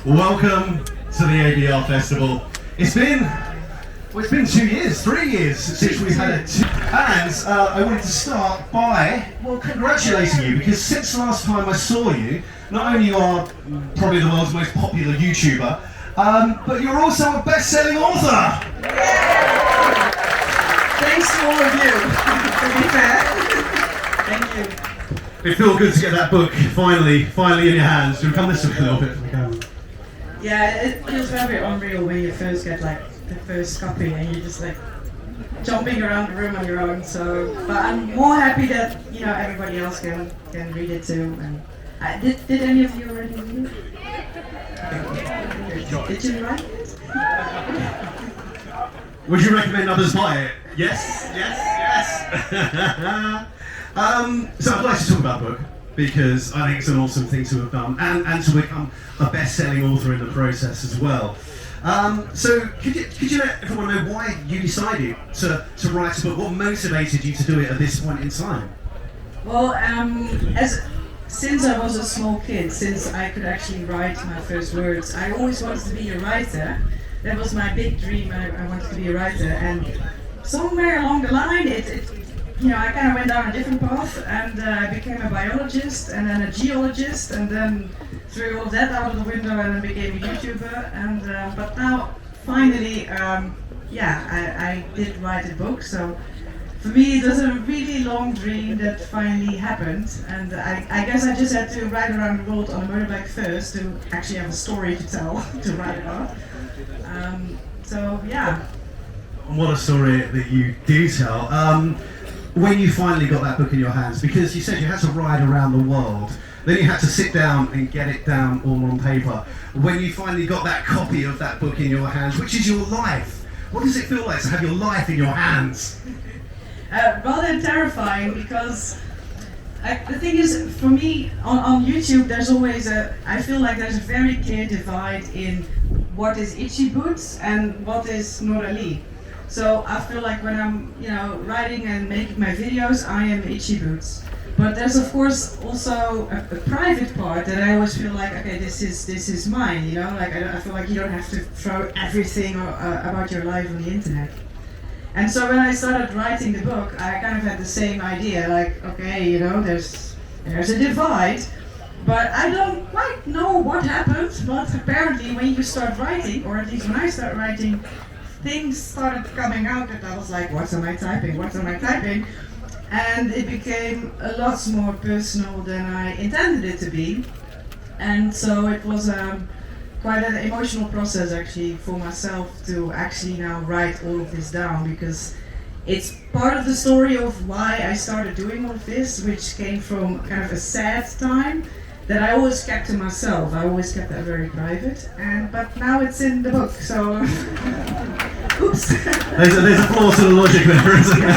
Welcome to the ABR Festival. It's been 3 years since we've had it. And I wanted to start by, congratulating you, because since the last time I saw you, not only you are probably the world's most popular YouTuber, but you're also a best-selling author. Thanks to all of you, to be fair. Thank you. It feels good to get that book finally in your hands. Do you come this way a little bit from the camera? Yeah, it feels very unreal when you first get like the first copy and you're just like jumping around the room on your own. So, but I'm more happy that everybody else can read it too. And did any of you already read it? Did you write it? Would you recommend others buy it? Yes. So I'd like to talk about the book because I think it's an awesome thing to have done and to become a best-selling author in the process as well. So could you let everyone know why you decided to write a book? What motivated you to do it at this point in time? Well, since I was a small kid, since I could actually write my first words, I always wanted to be a writer. That was my big dream. I wanted to be a writer, and somewhere along the line, I kind of went down a different path, and I became a biologist, and then a geologist, and then threw all of that out of the window, and then became a YouTuber. And but now, finally, I did write a book. So for me, it was a really long dream that finally happened, and I guess I just had to ride around the world on a motorbike first to actually have a story to tell, to write about. So yeah. And what a story that you do tell. When you finally got that book in your hands, because you said you had to ride around the world, then you had to sit down and get it down all on paper. When you finally got that copy of that book in your hands, which is your life, what does it feel like to have your life in your hands? Rather terrifying, because the thing is, for me, on YouTube, there's always I feel like there's a very clear divide in what is Itchy Boots and what is Noraly. So I feel like when I'm, writing and making my videos, I am Itchy Boots. But there's of course also a private part that I always feel like, okay, this is mine, like I feel like you don't have to throw everything about your life on the internet. And so when I started writing the book, I kind of had the same idea, like, okay, there's a divide, but I don't quite know what happened, but apparently when you start writing, or at least when I start writing, things started coming out that I was like, what am I typing? And it became a lot more personal than I intended it to be. And so it was quite an emotional process actually for myself to actually now write all of this down, because it's part of the story of why I started doing all of this, which came from kind of a sad time that I always kept to myself. I always kept that very private, but now it's in the book, so oops. There's a flaw to the logic there, isn't there?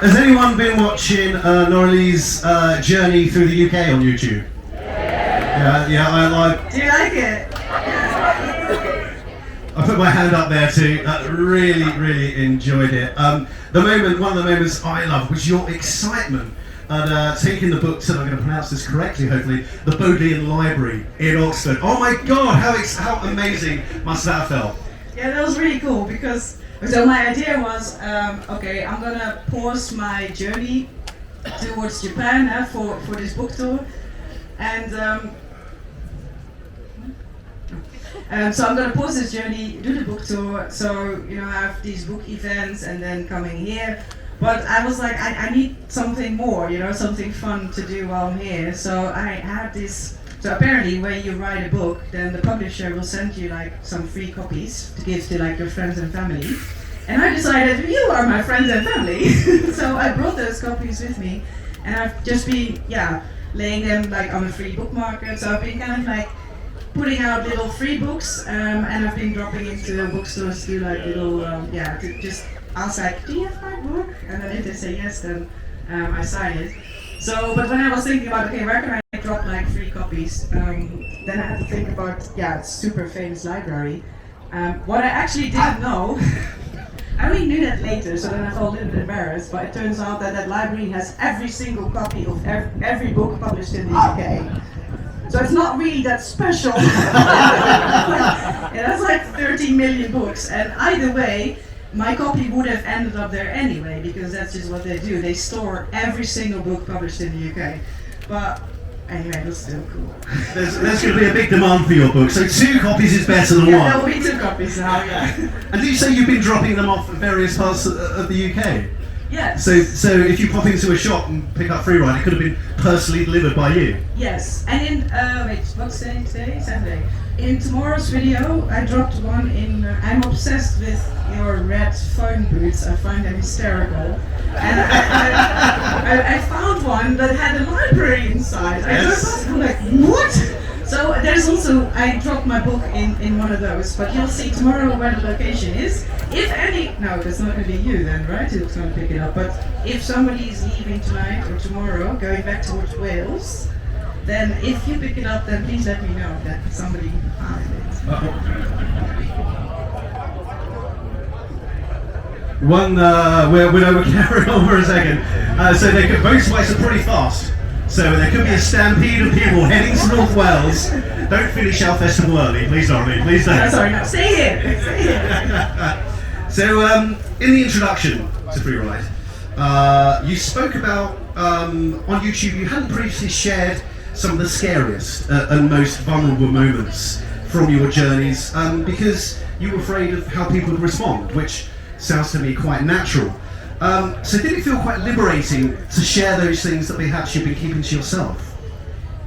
Has anyone been watching Noraly's journey through the UK on YouTube? Yeah, I like. Do you like it? I put my hand up there too. Really enjoyed it. One of the moments I loved was your excitement at taking the book to, I'm going to pronounce this correctly hopefully, the Bodleian Library in Oxford. Oh my God, how amazing must that have felt? Yeah, that was really cool, because so my idea was, okay, I'm gonna pause my journey towards Japan for this book tour, and so I'm gonna pause this journey, do the book tour, so have these book events and then coming here. But I was like, I need something more, something fun to do while I'm here. So I had this. So apparently, when you write a book, then the publisher will send you like some free copies to give to like your friends and family. And I decided, you are my friends and family. So I brought those copies with me, and I've just been laying them like on a free book market. So I've been kind of like putting out little free books, and I've been dropping into bookstores to like little to just ask like, do you have my book? And then if they say yes, then I sign it. So, but when I was thinking about, okay, where can I drop like free copies? Then I had to think about, super famous library. What I actually didn't know, I only knew that later, so then I felt a little bit embarrassed, but it turns out that library has every single copy of every book published in the UK. So it's not really that special. It has like 13 million books, and either way, my copy would have ended up there anyway, because that's just what they do. They store every single book published in the UK. But anyway, it was still cool. There's going to be a big demand for your book, so 2 copies is better than one. There will be 2 copies now, yeah. And did you say you've been dropping them off at various parts of the UK? Yes. So if you pop into a shop and pick up Freeride, it could have been personally delivered by you? Yes, and in, wait, what's today? Saturday. In tomorrow's video, I dropped one in, I'm obsessed with your red phone boots, I find them hysterical. And I found one that had a library inside. Yes. I'm like, what? So there's also, I dropped my book in one of those, but you'll see tomorrow where the location is. If any, no, that's not going to be you then, right, who's going to pick it up, but if somebody is leaving tonight or tomorrow, going back towards Wales, then if you pick it up, then please let me know that somebody found it. One, we'll carry on for a second. So they could, both bikes are pretty fast. So there could be a stampede of people heading to North Wales. Don't finish our festival early, please, Noraly, please don't. Sorry, no, stay here. Stay here. So in the introduction to Freeride, you spoke about on YouTube you hadn't previously shared some of the scariest and most vulnerable moments from your journeys because you were afraid of how people would respond, which sounds to me quite natural. So did it feel quite liberating to share those things that perhaps you've been keeping to yourself?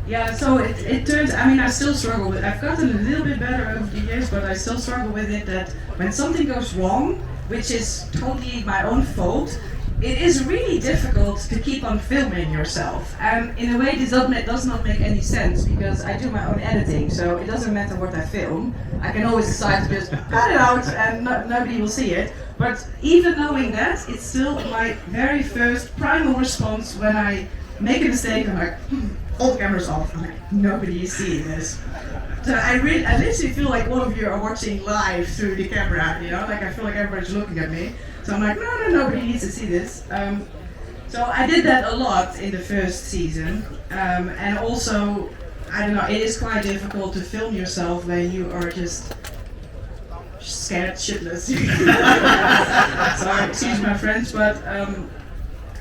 Yeah, so it turns, I mean, I still struggle with it. I've gotten a little bit better over the years, but I still struggle with it that when something goes wrong, which is totally my own fault, it is really difficult to keep on filming yourself. And in a way, this does not make any sense because I do my own editing, so it doesn't matter what I film. I can always decide to just cut it out and nobody will see it. But even knowing that, it's still my very first primal response when I make a mistake. I'm like, all the cameras off. I'm like, nobody is seeing this. So I literally feel like all of you are watching live through the camera, you know, like I feel like everybody's looking at me. So I'm like, no, nobody needs to see this. So I did that a lot in the first season. And also, I don't know, it is quite difficult to film yourself when you are just scared shitless. Sorry, excuse my French, but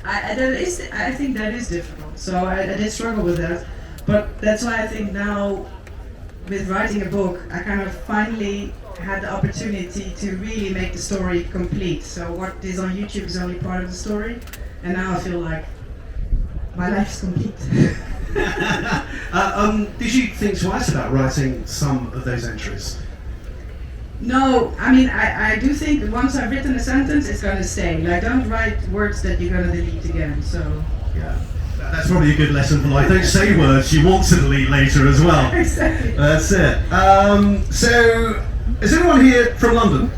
I think that is difficult. So I did struggle with that. But that's why I think now, with writing a book, I kind of finally had the opportunity to really make the story complete. So what is on YouTube is only part of the story, and now I feel like my life is complete. Did you think twice about writing some of those entries? No, I mean, I do think that once I've written a sentence, it's going to stay. Like, don't write words that you're going to delete again, so, yeah. That's probably a good lesson for life. Don't say words you want to delete later as well. Exactly. That's it. So, is anyone here from London?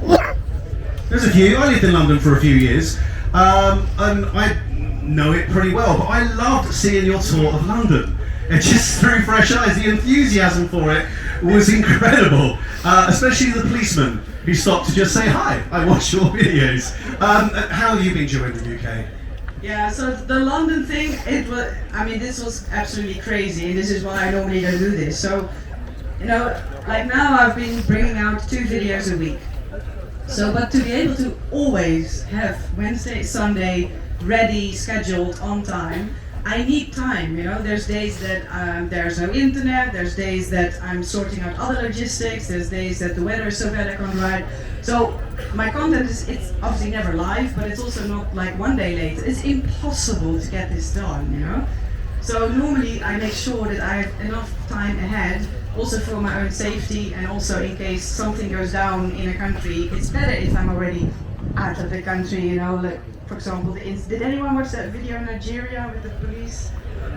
There's a few. I lived in London for a few years, and I know it pretty well, but I loved seeing your tour of London. It just threw fresh eyes. The enthusiasm for it was incredible, especially the policeman who stopped to just say, hi, I watch your videos. How have you been enjoying the UK? Yeah, so the London thing, this was absolutely crazy, and this is why I normally don't do this. So, you know, like now I've been bringing out 2 videos a week. So, but to be able to always have Wednesday, Sunday ready, scheduled, on time, I need time, you know. There's days that there's no internet, there's days that I'm sorting out other logistics, there's days that the weather is so bad I can't ride. So my content it's obviously never live, but it's also not like one day later. It's impossible to get this done, you know. So normally I make sure that I have enough time ahead, also for my own safety and also in case something goes down in a country. It's better if I'm already out of the country, you know, like for example, did anyone watch that video in Nigeria with the police?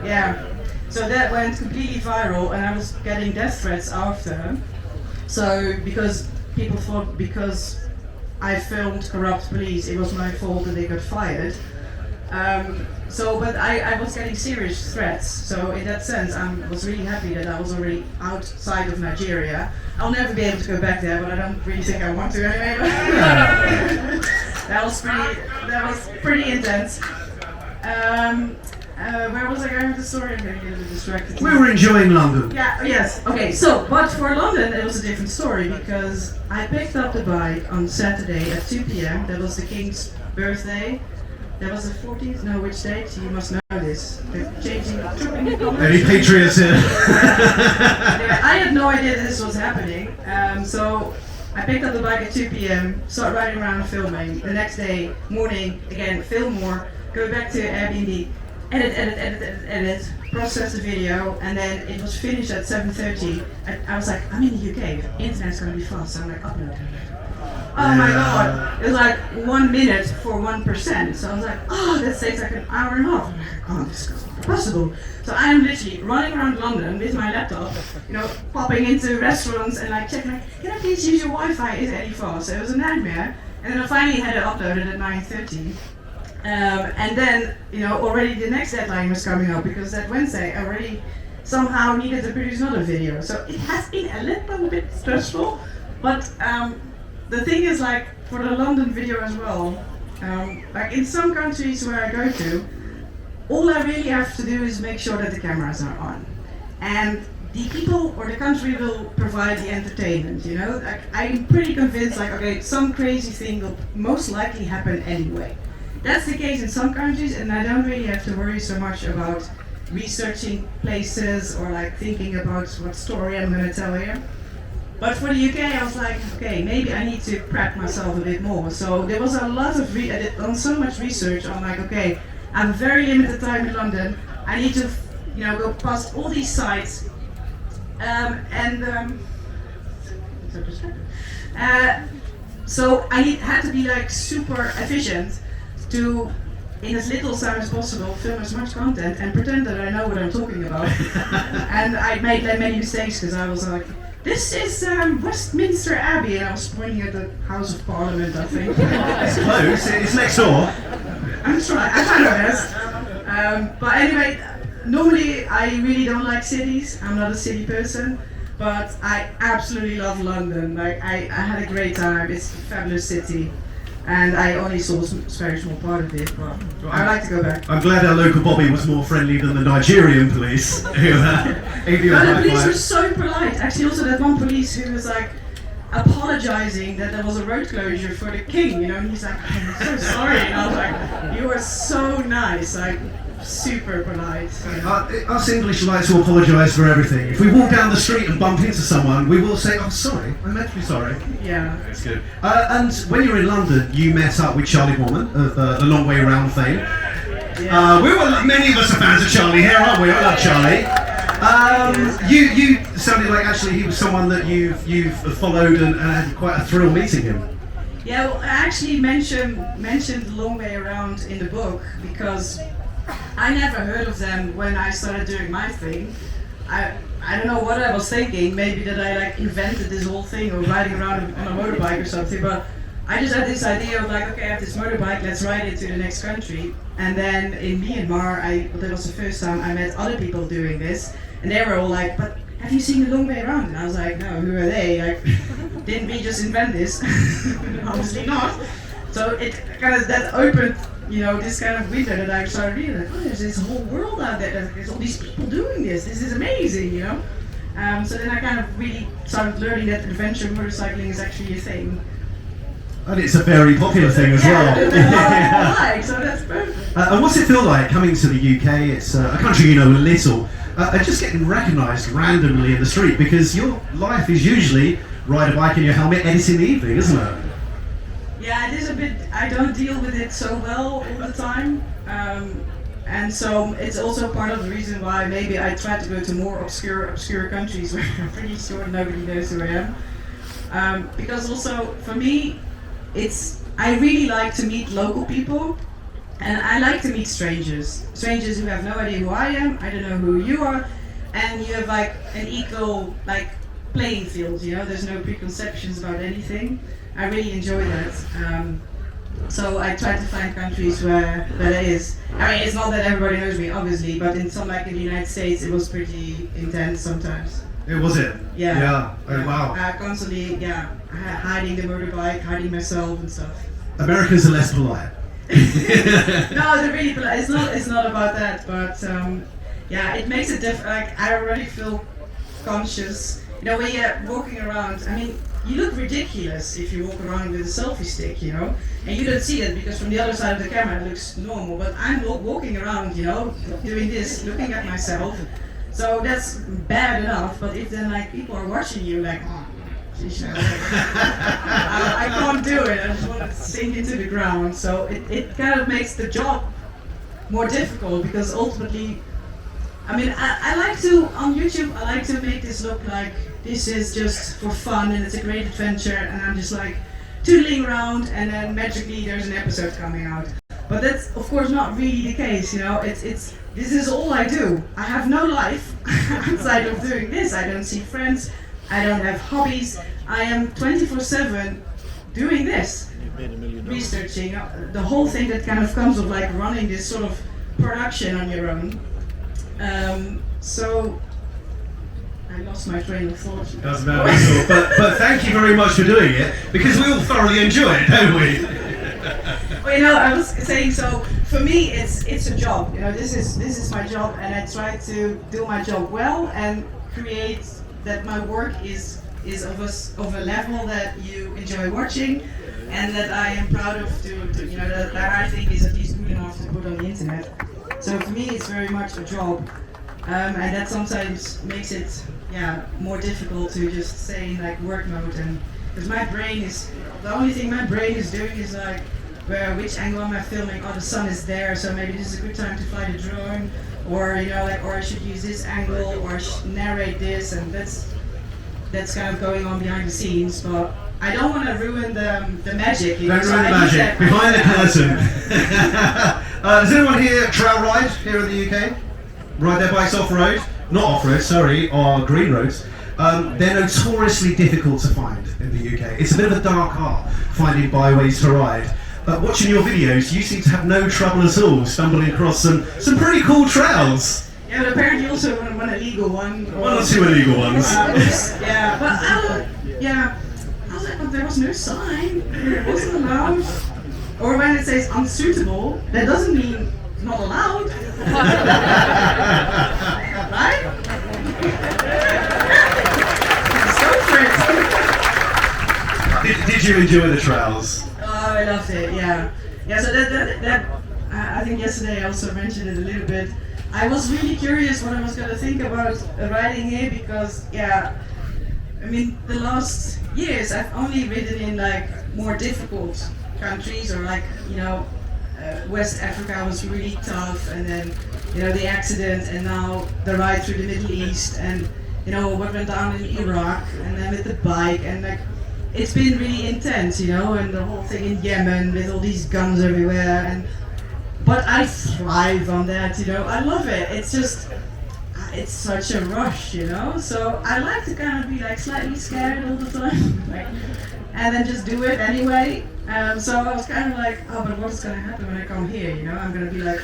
Yeah. So that went completely viral and I was getting death threats after. So because people thought because I filmed corrupt police, it was my fault that they got fired. But I was getting serious threats. So in that sense, I was really happy that I was already outside of Nigeria. I'll never be able to go back there, but I don't really think I want to anyway. That was pretty intense. Where was I going with the story? I'm getting a little bit distracted. We were enjoying London. Yeah, yes. Okay, so, but for London it was a different story because I picked up the bike on Saturday at 2 p.m. That was the King's birthday. That was the 14th? No, which date? You must know this. They're changing, tripping the colours. Any patriots here? Yeah, I had no idea that this was happening. So I picked up the bike at 2 p.m., started riding around filming. The next day, morning, again, film more, go back to Airbnb, edit, process the video, and then it was finished at 7:30. I was like, I'm in the UK, internet's gonna be fast, so I'm like, upload. Oh my god, it was like 1 minute for 1%. So I was like, oh, that takes like an hour and a half. I'm like, oh, this is not possible. So I am literally running around London with my laptop, you know, popping into restaurants and like checking, like, can I please use your Wi-Fi? Is it any fast? So it was a nightmare. And then I finally had it uploaded at 9:30. And then, you know, already the next deadline was coming up because that Wednesday I already somehow needed to produce another video. So it has been a little bit stressful, but the thing is, like, for the London video as well, like in some countries where I go to, all I really have to do is make sure that the cameras are on. And the people or the country will provide the entertainment, you know? Like, I'm pretty convinced, like, okay, some crazy thing will most likely happen anyway. That's the case in some countries, and I don't really have to worry so much about researching places or like thinking about what story I'm going to tell here. But for the UK, I was like, okay, maybe I need to prep myself a bit more. So there was a lot of I did on so much research. I'm like, okay, I have very limited time in London. I need to, you know, go past all these sites, so I had to be like super efficient to, in as little time as possible, film as much content and pretend that I know what I'm talking about. And I made like many mistakes because I was like, this is Westminster Abbey, and I was pointing at the House of Parliament, I think. It's close, it's next door. I'm trying, I kind of guess. But anyway, normally I really don't like cities. I'm not a city person, but I absolutely love London. Like I had a great time. It's a fabulous city. And I only saw a very small part of it, but I'd like to go back. I'm glad our local Bobby was more friendly than the Nigerian police. Who, the police were so polite. Actually, also that one police who was like apologizing that there was a road closure for the king, you know, and he's like, I'm so sorry. And I was like, you are so nice, like super polite. Us English like to apologise for everything. If we walk down the street and bump into someone, we will say, oh, sorry, I meant to be sorry. Yeah. That's good. And when you were in London, you met up with Charlie Borman of the Long Way Round fame. Yeah. Many of us are fans of Charlie here, aren't we? I love Charlie. You sounded like actually he was someone that you've followed and had quite a thrill meeting him. Yeah, well, I actually mentioned the Long Way Around in the book because I never heard of them when I started doing my thing. I don't know what I was thinking, maybe that I like invented this whole thing of riding around on a motorbike or something, but I just had this idea of like, okay, I have this motorbike, let's ride it to the next country. And then in Myanmar, that was the first time I met other people doing this, and they were all like, but have you seen the Long Way Around? And I was like, no, who are they? Like, didn't we just invent this? Obviously not. So it kind of, that opened, you know, this kind of window that I started reading, like, oh, there's this whole world out there, there's all these people doing this is amazing, you know? So then I kind of really started learning that adventure motorcycling is actually a thing. And it's a very popular thing as well. Yeah, so that's perfect. And what's it feel like coming to the UK? It's a country you know little, and just getting recognised randomly in the street, because your life is usually ride a bike in your helmet, edit in the evening, isn't it? Yeah, it is a bit, I don't deal with it so well all the time, and so it's also part of the reason why maybe I try to go to more obscure countries where I'm pretty sure nobody knows who I am, because also for me, I really like to meet local people, and I like to meet strangers who have no idea who I am, I don't know who you are, and you have like an equal like playing field, you know, there's no preconceptions about anything. I really enjoy that. So I try to find countries where that is. I mean, it's not that everybody knows me, obviously, but in some, like in the United States, it was pretty intense sometimes. It was it? Yeah. Yeah. Oh, wow. Constantly, hiding the motorbike, hiding myself and stuff. Americans are less polite. No, they're really polite. It's not about that, but yeah, it makes it like I already feel conscious. You know, when you're walking around, I mean, you look ridiculous if you walk around with a selfie stick, you know, and you don't see it because from the other side of the camera it looks normal. But I'm walking around, you know, doing this, looking at myself. So that's bad enough. But if then like people are watching you, like, oh, geez, I can't do it. I just want to sink into the ground. So it kind of makes the job more difficult because ultimately, I mean, I like to, on YouTube, I like to make this look like this is just for fun and it's a great adventure and I'm just like tootling around and then magically there's an episode coming out. But that's of course not really the case, you know, this is all I do. I have no life outside of doing this. I don't see friends, I don't have hobbies. I am 24/7 doing this, researching the whole thing that kind of comes of like running this sort of production on your own. So I lost my train of thought. Doesn't matter, but thank you very much for doing it because we all thoroughly enjoy it, don't we? Well, you know, I was saying, so for me, it's a job. You know, this is my job, and I try to do my job well and create that my work is of a level that you enjoy watching, and that I am proud of to you know that I think is at least good enough to put on the internet. So for me, it's very much a job, and that sometimes makes it more difficult to just say in like work mode, and because my brain is the only thing my brain is doing is like which angle am I filming? Oh, the sun is there, so maybe this is a good time to fly the drone, or you know like or I should use this angle or narrate this, and that's kind of going on behind the scenes, but I don't want to ruin the magic. Don't ruin the magic. Behind the curtain. Does anyone here trail ride here in the UK? Ride their bikes off-road? Not off-road, sorry, or green roads. They're notoriously difficult to find in the UK. It's a bit of a dark art finding byways to ride. But watching your videos, you seem to have no trouble at all stumbling across some pretty cool trails. Yeah, but apparently also one illegal one. One or two illegal ones. Yeah, but I was like, but there was no sign. It wasn't allowed. Or when it says unsuitable, that doesn't mean not allowed. Right? So great. Did you enjoy the trails? Oh, I loved it. Yeah. So that I think yesterday I also mentioned it a little bit. I was really curious what I was going to think about riding here because, I mean, the last years I've only ridden in like more difficult countries or like, you know, West Africa was really tough and then, you know, the accident and now the ride through the Middle East and, you know, what went down in Iraq and then with the bike and like, it's been really intense, you know, and the whole thing in Yemen with all these guns everywhere but I thrive on that, you know, I love it. It's just, it's such a rush, you know, so I like to kind of be like slightly scared all the time, like, and then just do it anyway. So I was kind of like, oh, but what's going to happen when I come here, you know, I'm going to be like,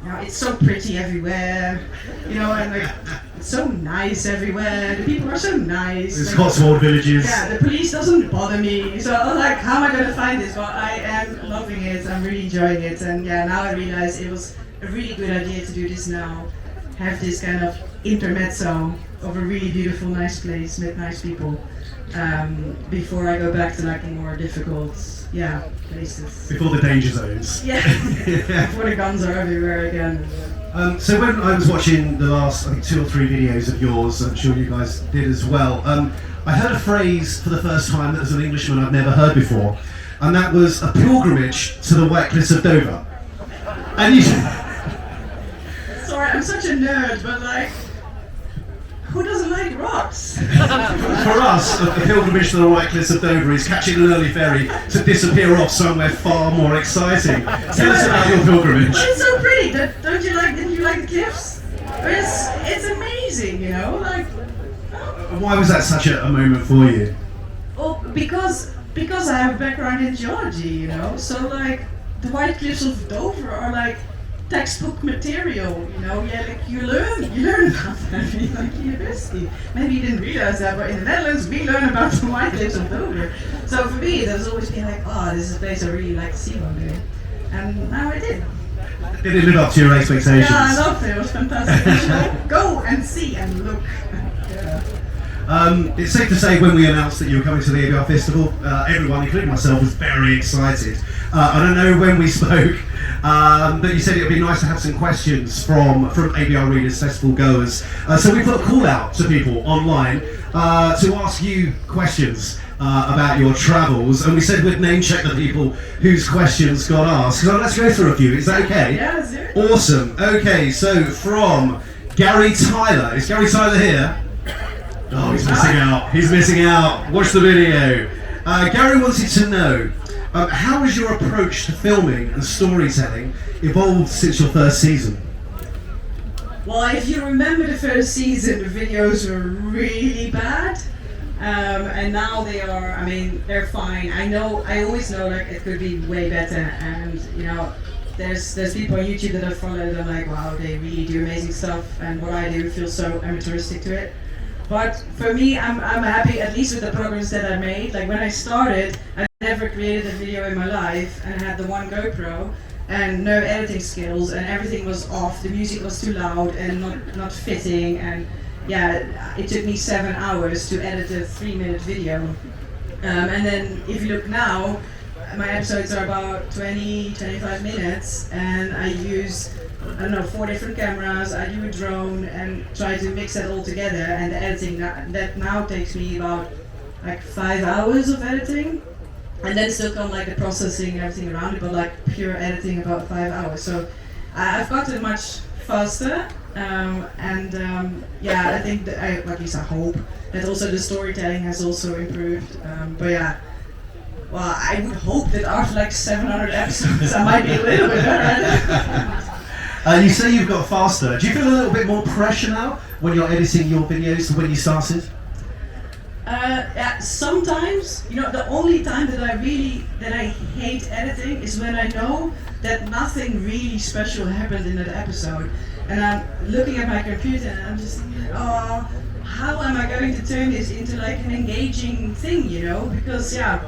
you know, it's so pretty everywhere, you know, and like, it's so nice everywhere, the people are so nice. It's like, Cotswold villages. Yeah, the police doesn't bother me, so I was like, how am I going to find this? Well, I am loving it, I'm really enjoying it, and yeah, now I realize it was a really good idea to do this now, have this kind of intermezzo of a really beautiful, nice place with nice people, before I go back to like the more difficult, places. Before the danger zones. Yeah, before the guns are everywhere again. So when I was watching the last, I think, 2 or 3 videos of yours, I'm sure you guys did as well, I heard a phrase for the first time that was an Englishman I've never heard before, and that was a pilgrimage to the White Cliffs of Dover. And you... Sorry, I'm such a nerd, but like, who doesn't like rocks? For us, a pilgrimage to the White Cliffs of Dover is catching an early ferry to disappear off somewhere far more exciting. Tell us about your pilgrimage. Well, it's so pretty. Didn't you like the cliffs? It's amazing, you know, like. Why was that such a moment for you? Well, because I have a background in geology, you know, so like the White Cliffs of Dover are like textbook material, you know. Yeah, like you learn about that in like university. Maybe you didn't realize that, but in the Netherlands we learn about the White Cliffs of Dover. So So for me, there's always been like, oh, this is a place I really like to see one day. And now I did. Did it live up to your expectations? Yeah, I loved it. It was fantastic. Go and see and look. Yeah. It's safe to say when we announced that you were coming to the ABR Festival, everyone, including myself, was very excited. I don't know when we spoke, but you said it would be nice to have some questions from ABR readers, festival goers. So we put a call out to people online to ask you questions about your travels, and we said we'd name check the people whose questions got asked. So let's go through a few. Is that okay? Yeah, let's do it. Awesome. Okay, so from Gary Tyler. Is Gary Tyler here? Oh, he's missing out. He's missing out. Watch the video. Gary wanted to know, how has your approach to filming and storytelling evolved since your first season? Well, if you remember the first season, the videos were really bad. And now they are, I mean, they're fine. I always know like it could be way better, and you know, there's people on YouTube that I follow that I'm like, wow, they really do amazing stuff, and what I do feels so amateuristic to it. But for me, I'm happy at least with the progress that I made. Like when I started, I never created a video in my life, and I had the one GoPro and no editing skills, and everything was off. The music was too loud and not fitting, and yeah, it took me 7 hours to edit a 3-minute video. And then if you look now, my episodes are about 20-25 minutes, and I use, I don't know, 4 different cameras. I do a drone and try to mix that all together, and the editing that now takes me about like 5 hours of editing, and then still come like the processing and everything around it, but like pure editing about 5 hours. So I've gotten much faster. Yeah, I think that at least I hope that also the storytelling has also improved. But yeah, well, I would hope that after like 700 episodes, I might be a little bit better. You say you've got faster. Do you feel a little bit more pressure now when you're editing your videos than when you started? Yeah, sometimes, you know, the only time that I hate editing is when I know that nothing really special happened in that episode. And I'm looking at my computer and I'm just thinking, oh, how am I going to turn this into like an engaging thing, you know? Because yeah,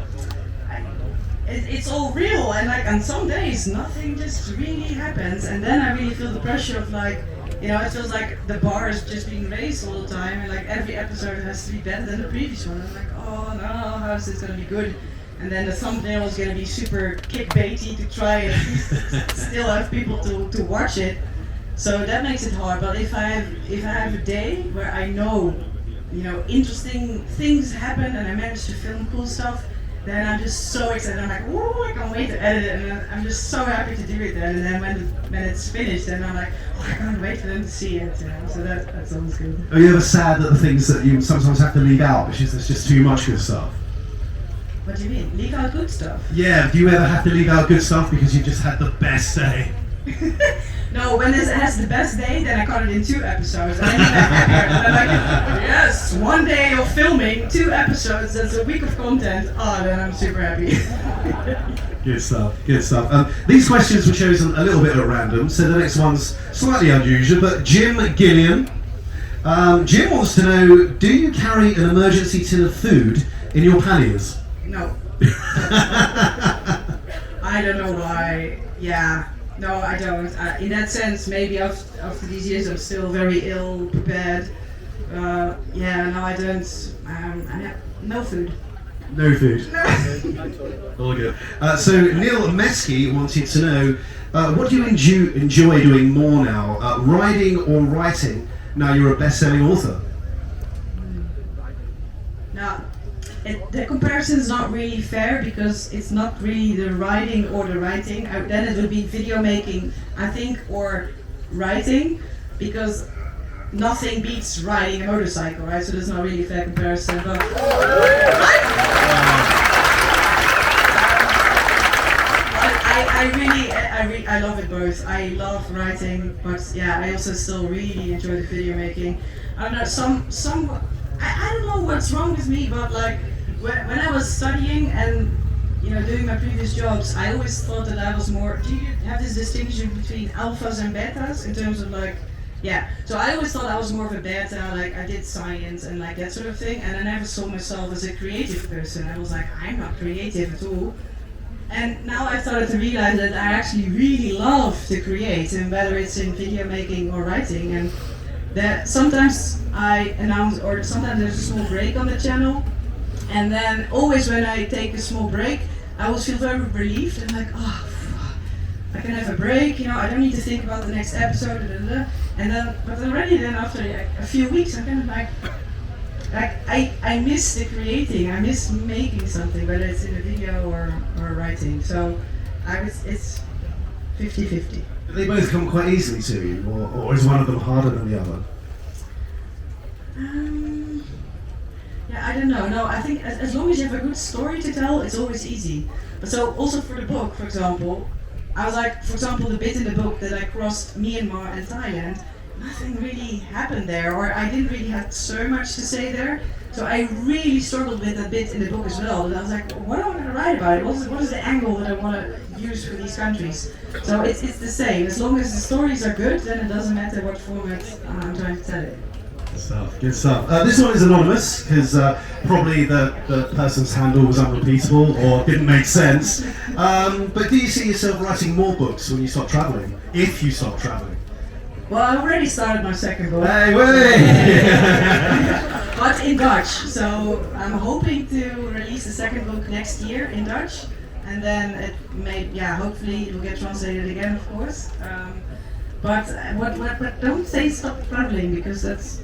it's all real, and like on some days nothing just really happens, and then I really feel the pressure of like, you know, it feels like the bar is just being raised all the time, and like every episode has to be better than the previous one. I'm like, oh no, how is this gonna be good? And then the thumbnail is gonna be super clickbaity to try and still have people to watch it. So that makes it hard. But if I have a day where I know, you know, interesting things happen and I manage to film cool stuff, then I'm just so excited. I'm like, oh, I can't wait to edit it, and I'm just so happy to do it then. And then when it's finished, then I'm like, oh, I can't wait for them to see it. You know? So that's always good. Are you ever sad that the things that you sometimes have to leave out, because there's just too much good stuff? What do you mean? Leave out good stuff? Yeah, do you ever have to leave out good stuff because you just had the best day? No, when it has the best day, then I cut it in 2 episodes. And then I'm like, yes, 1 day of filming, 2 episodes, that's a week of content. Oh, then I'm super happy. Good stuff, good stuff. These questions were chosen a little bit at random, so the next one's slightly unusual, but Jim Gilliam. Jim wants to know, do you carry an emergency tin of food in your panniers? No. I don't know why. Yeah. No, I don't. In that sense, maybe after these years, I'm still very ill prepared. Yeah, no, I don't. I have no food. No food. No. All good. So Neil Mesky wanted to know, what do you enjoy doing more now, riding or writing? Now you're a best-selling author. Now, the comparison is not really fair because it's not really the riding or the writing. Then it would be video making, I think, or writing, because nothing beats riding a motorcycle, right? So there's not really a fair comparison. But I love it both. I love writing, but yeah, I also still really enjoy the video making. I don't know, I don't know what's wrong with me, but like when I was studying and, you know, doing my previous jobs, I always thought that I was more. Do you have this distinction between alphas and betas in terms of like, Yeah, so I always thought I was more of a beta, like I did science and like that sort of thing, and I never saw myself as a creative person. I was like, I'm not creative at all. And now I started to realize that I actually really love to create, and whether it's in video making or writing, and that sometimes I announce, or sometimes there's a small break on the channel, and then always when I take a small break, I always feel very relieved and like, oh, I can have a break, you know, I don't need to think about the next episode, and then, but already then after a few weeks, I'm kind of like I miss the creating, I miss making something, whether it's in a video or writing, so it's 50-50. Do they both come quite easily to you, or is one of them harder than the other? Yeah, I don't know. No, I think as long as you have a good story to tell, it's always easy. But so also for the book, for example, I was like, for example, the bit in the book that I crossed Myanmar and Thailand, nothing really happened there, or I didn't really have so much to say there. So I really struggled with that bit in the book as well. And I was like, what am I going to write about it? What is the angle that I want to use for these countries? So it's the same. As long as the stories are good, then it doesn't matter what format I'm trying to tell it. Good stuff, good stuff. This one is anonymous, because probably the person's handle was unrepeatable or didn't make sense. But do you see yourself writing more books when you stop travelling? If you stop travelling? Well, I already started my second book. Hey, way! But in Dutch, so I'm hoping to release the second book next year in Dutch, and then it may, hopefully it will get translated again, of course. But don't say stop traveling, because that's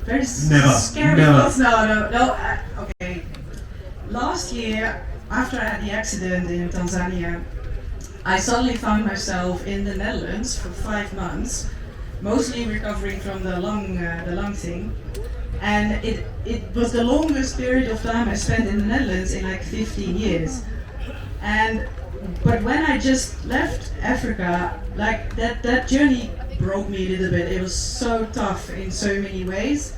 very scary. Never. No. Okay. Last year, after I had the accident in Tanzania, I suddenly found myself in the Netherlands for 5 months, mostly recovering from the lung thing. And it was the longest period of time I spent in the Netherlands in like 15 years. But when I just left Africa, like that journey broke me a little bit. It was so tough in so many ways.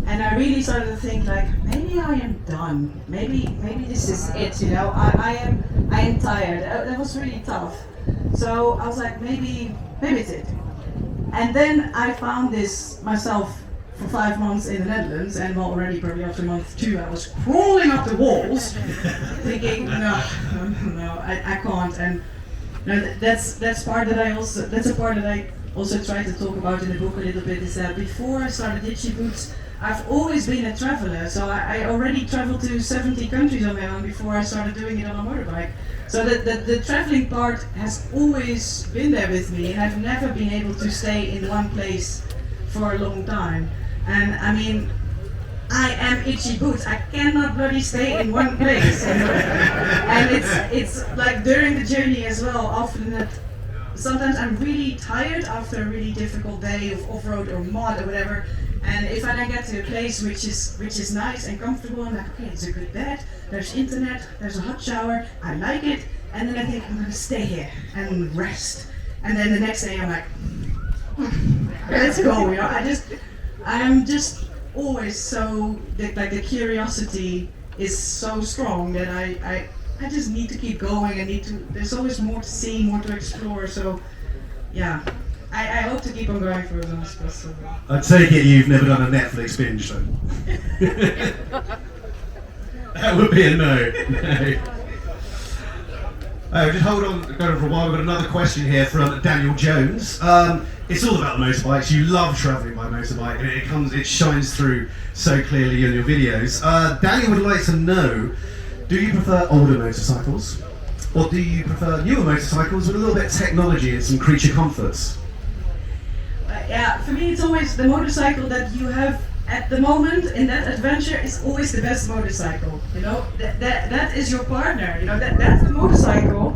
And I really started to think like, maybe I am done. Maybe this is it, you know. I am tired. That was really tough. So I was like, maybe it's it. And then I found this myself for 5 months in the Netherlands, and already probably after month 2 I was crawling up the walls, thinking, no, I can't. And that's a part that I also try to talk about in the book a little bit. Is that before I started Itchy Boots, I've always been a traveler. So I already traveled to 70 countries on my own before I started doing it on a motorbike. So the traveling part has always been there with me, and I've never been able to stay in one place for a long time. And I mean, I am Itchy Boots. I cannot bloody stay in one place. And it's like during the journey as well, often that sometimes I'm really tired after a really difficult day of off-road or mud or whatever. And if I then get to a place which is nice and comfortable, I'm like, okay, it's a good bed, there's internet, there's a hot shower, I like it, and then I think I'm gonna stay here and rest. And then the next day I'm like, let's go, you know. I'm just always so, like the curiosity is so strong that I just need to keep going. There's always more to see, more to explore, so yeah. I hope to keep on going for as long as possible. I take it you've never done a Netflix binge then? That would be a no. Just hold on, go for a while. We've got another question here from Daniel Jones. It's all about the motorbikes. You love travelling by motorbike, and it shines through so clearly in your videos. Daniel would like to know, do you prefer older motorcycles, or do you prefer newer motorcycles with a little bit of technology and some creature comforts? Yeah, for me it's always the motorcycle that you have at the moment in that adventure is always the best motorcycle. You know, that is your partner. You know, that's the motorcycle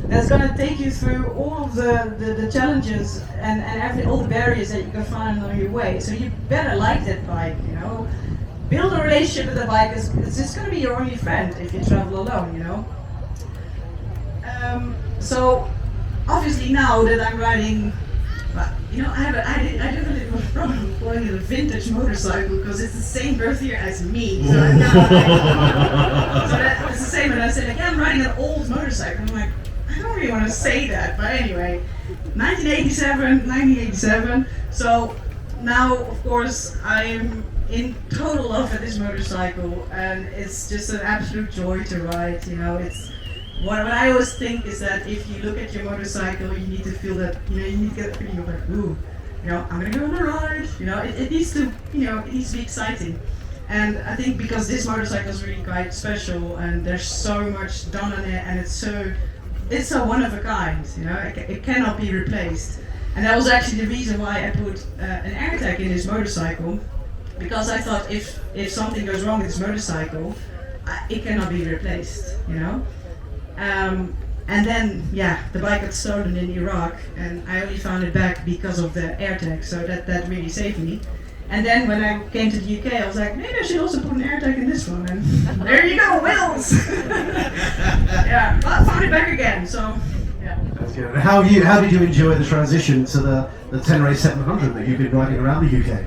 that's gonna take you through all of the challenges and all the barriers that you can find on your way. So you better like that bike. You know, build a relationship with the bike. It's just gonna be your only friend if you travel alone. You know. So obviously now that I'm riding. But, you know, I do have a little problem calling it a vintage motorcycle because it's the same birth year as me. So, it's the same. And I said, like, yeah, I'm riding an old motorcycle. I'm like, I don't really want to say that. But anyway, 1987. So now, of course, I'm in total love with this motorcycle, and it's just an absolute joy to ride. You know, it's what I always think is that if you look at your motorcycle, you need to feel that, you know, you need to get a feeling of like, ooh, you know, I'm gonna go on a ride. You know, it needs to, you know, it needs to be exciting. And I think because this motorcycle is really quite special, and there's so much done on it, and it's so one of a kind. You know, it cannot be replaced. And that was actually the reason why I put an air tag in this motorcycle, because I thought if something goes wrong with this motorcycle, it cannot be replaced. You know. And then, yeah, the bike got stolen in Iraq, and I only found it back because of the air tag, so that really saved me. And then when I came to the UK, I was like, maybe I should also put an air tag in this one, and there you go, wheels! Yeah, but I found it back again, so, yeah. That's good. How did you enjoy the transition to the Tenere 700 that you've been riding around the UK?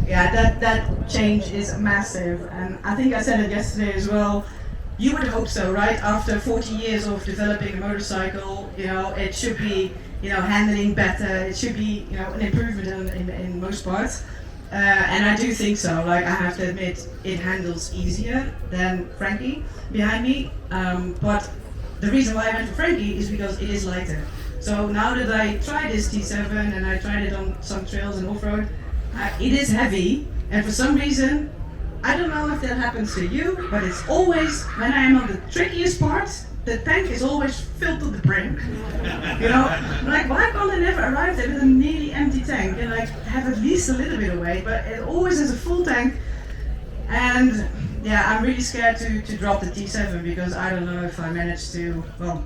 Yeah, that change is massive, and I think I said it yesterday as well. You would hope so, right? After 40 years of developing a motorcycle, you know, it should be, you know, handling better. It should be, you know, an improvement in most parts. And I do think so. Like, I have to admit, it handles easier than Frankie behind me. But the reason why I went for Frankie is because it is lighter. So now that I tried this T7 and I tried it on some trails and off-road, it is heavy. And for some reason, I don't know if that happens to you, but it's always, when I am on the trickiest part, the tank is always filled to the brim. You know, like, why can't I never arrive there with a nearly empty tank and like have at least a little bit of weight, but it always has a full tank. And yeah, I'm really scared to drop the T7 because I don't know if I manage to, well,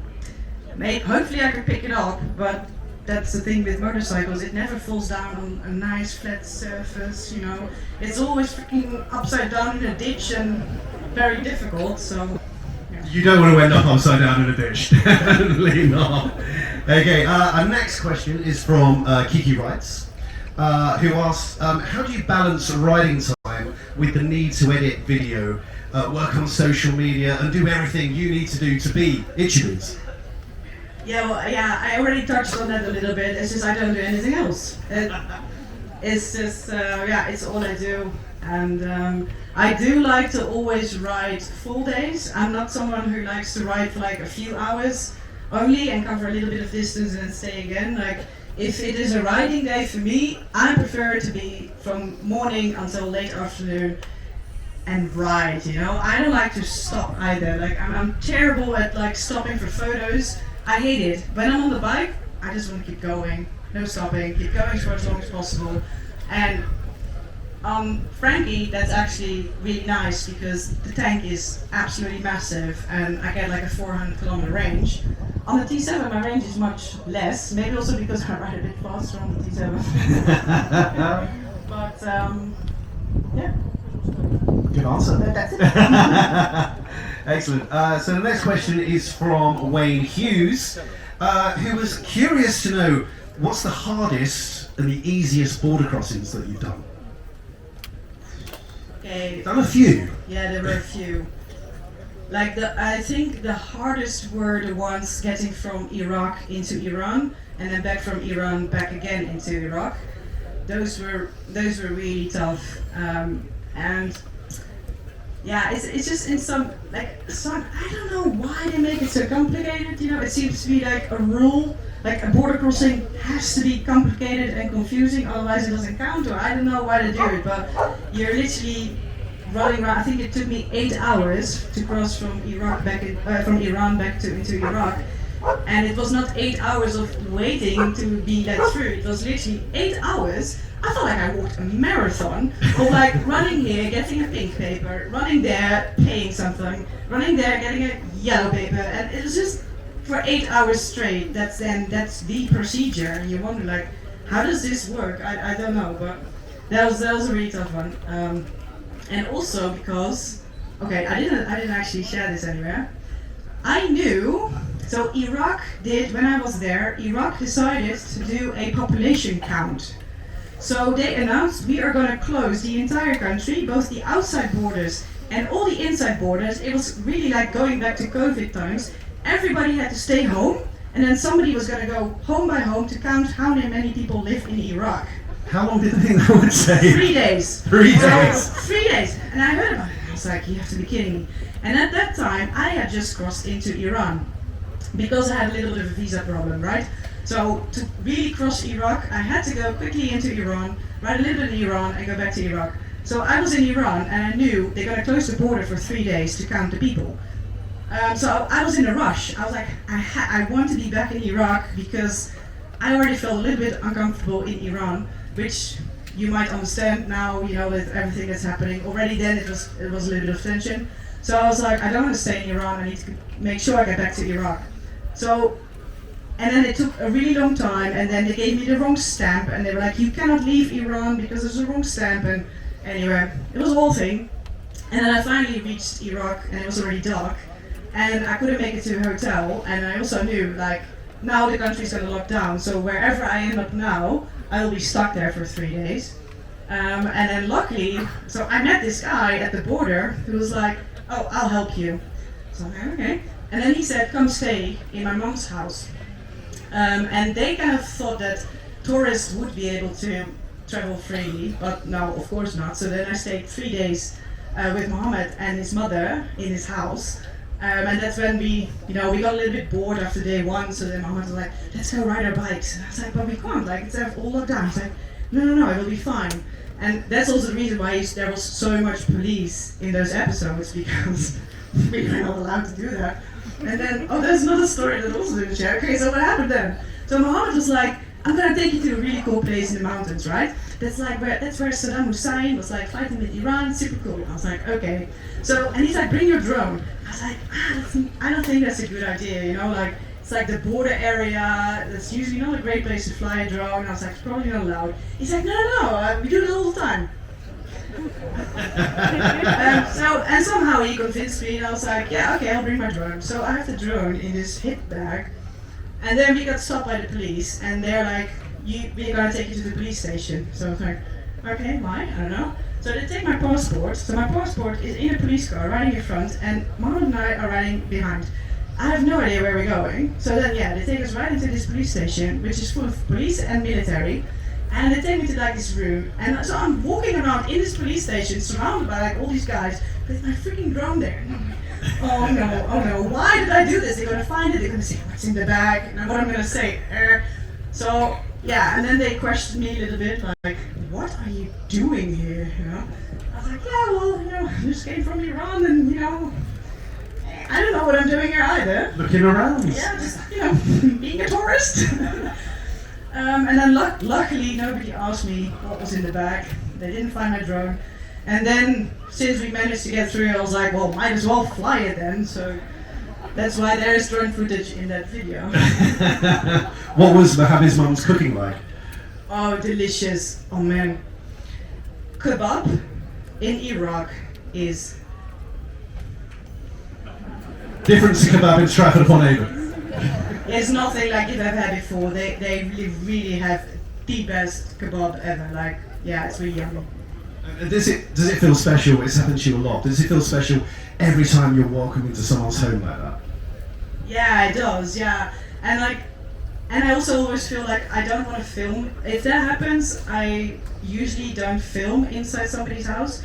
hopefully I can pick it up, but that's the thing with motorcycles, it never falls down on a nice flat surface, you know. It's always freaking upside down in a ditch and very difficult, so... Yeah. You don't want to end up upside down in a ditch, definitely not. Okay, our next question is from Kiki Wrights, who asks, how do you balance riding time with the need to edit video, work on social media and do everything you need to do to be Ichibu's? Yeah, well, yeah, I already touched on that a little bit. It's just I don't do anything else. It's just, yeah, it's all I do. And I do like to always ride full days. I'm not someone who likes to ride for like a few hours only and cover a little bit of distance and stay again. Like, if it is a riding day for me, I prefer it to be from morning until late afternoon and ride, you know? I don't like to stop either. Like, I'm terrible at like stopping for photos. I hate it. When I'm on the bike, I just want to keep going. No stopping, keep going for as long as possible. And Frankie, that's actually really nice because the tank is absolutely massive and I get like a 400 kilometer range. On the T7 my range is much less, maybe also because I ride a bit faster on the T7. But yeah. Good answer. That's it. Excellent. So the next question is from Wayne Hughes, who was curious to know what's the hardest and the easiest border crossings that you've done? Okay. You've done a few. Yeah, there were a few. Like I think the hardest were the ones getting from Iraq into Iran and then back from Iran back again into Iraq. Those were really tough. And yeah, it's just in some I don't know why they make it so complicated, you know, it seems to be like a rule, like a border crossing has to be complicated and confusing, otherwise it doesn't count, or I don't know why they do it, but you're literally running around. I think it took me 8 hours to cross from Iran back into Iraq, and it was not 8 hours of waiting to be let through, it was literally 8 hours. I felt like I walked a marathon of like running here, getting a pink paper, running there, paying something, running there, getting a yellow paper, and it was just for 8 hours straight. That's the procedure, and you wonder like, how does this work? I don't know, but that was a really tough one. And also because, okay, I didn't actually share this anywhere. I knew. So when I was there, Iraq decided to do a population count. So they announced we are going to close the entire country, both the outside borders and all the inside borders. It was really like going back to COVID times. Everybody had to stay home, and then somebody was going to go home by home to count how many people live in Iraq. How long did you think that would take? 3 days. 3 days. 3 days. And I heard about it. I was like, you have to be kidding me. And at that time, I had just crossed into Iran because I had a little bit of a visa problem, right? So to really cross Iraq, I had to go quickly into Iran, ride a little bit in Iran, and go back to Iraq. So I was in Iran, and I knew they're going to close the border for 3 days to count the people. So I was in a rush. I was like, I want to be back in Iraq because I already felt a little bit uncomfortable in Iran, which you might understand now, you know, with everything that's happening. Already then it was a little bit of tension. So I was like, I don't want to stay in Iran, I need to make sure I get back to Iraq. So, and then it took a really long time, and then they gave me the wrong stamp, and they were like, you cannot leave Iran because there's a wrong stamp, and anyway, it was a whole thing. And then I finally reached Iraq, and it was already dark, and I couldn't make it to a hotel, and I also knew, like, now the country's gonna lock down, so wherever I end up now, I will be stuck there for 3 days. And then luckily, so I met this guy at the border who was like, oh, I'll help you. So I'm like, okay. And then he said, come stay in my mom's house. And they kind of thought that tourists would be able to travel freely, but no, of course not. So then I stayed 3 days with Mohammed and his mother in his house. And that's when we got a little bit bored after day one, so then Mohammed was like, let's go ride our bikes. And I was like, but we can't, like, it's all locked down. He's like, no, it will be fine. And that's also the reason why there was so much police in those episodes, because we were not allowed to do that. And then, there's another story that also didn't share. Okay, so what happened then? So Mohammed was like, I'm gonna take you to a really cool place in the mountains, right? That's where Saddam Hussein was like fighting with Iran, super cool. I was like, okay. So, and he's like, bring your drone. I was like, I don't think that's a good idea, you know, like, it's like the border area, that's usually not a great place to fly a drone. I was like, it's probably not allowed. He's like, no, we do it all the time. And somehow he convinced me, and I was like, yeah, okay, I'll bring my drone. So I have the drone in this hip bag, and then we got stopped by the police, and they're like, we're gonna take you to the police station. So I was like, okay, why? I don't know. So they take my passport, so my passport is in a police car, riding in front, and Mohammed and I are riding behind. I have no idea where we're going. So then, they take us right into this police station, which is full of police and military. And they take me to like this room, and so I'm walking around in this police station, surrounded by like all these guys, with my freaking drone there. Oh no, why did I do this? They're gonna find it, they're gonna say what's in the bag, and what I'm gonna say. So and then they questioned me a little bit, like, what are you doing here? You know? I was like, I just came from Iran, and I don't know what I'm doing here either. Looking around. Yeah, just being a tourist. And then luckily nobody asked me what was in the bag. They didn't find my drone. And then since we managed to get through, I was like, well, might as well fly it then. So that's why there is drone footage in that video. What was Mohammed's mum's cooking like? Oh, delicious. Oh man. Kebab in Iraq is different to kebab in Stratford-upon-Avon. It's nothing like you've ever had before. They really have the best kebab ever. Like, it's really yummy. Does it feel special? It's happened to you a lot. Does it feel special every time you're welcome into someone's home like that? Yeah, it does. Yeah, and I also always feel like I don't want to film. If that happens, I usually don't film inside somebody's house.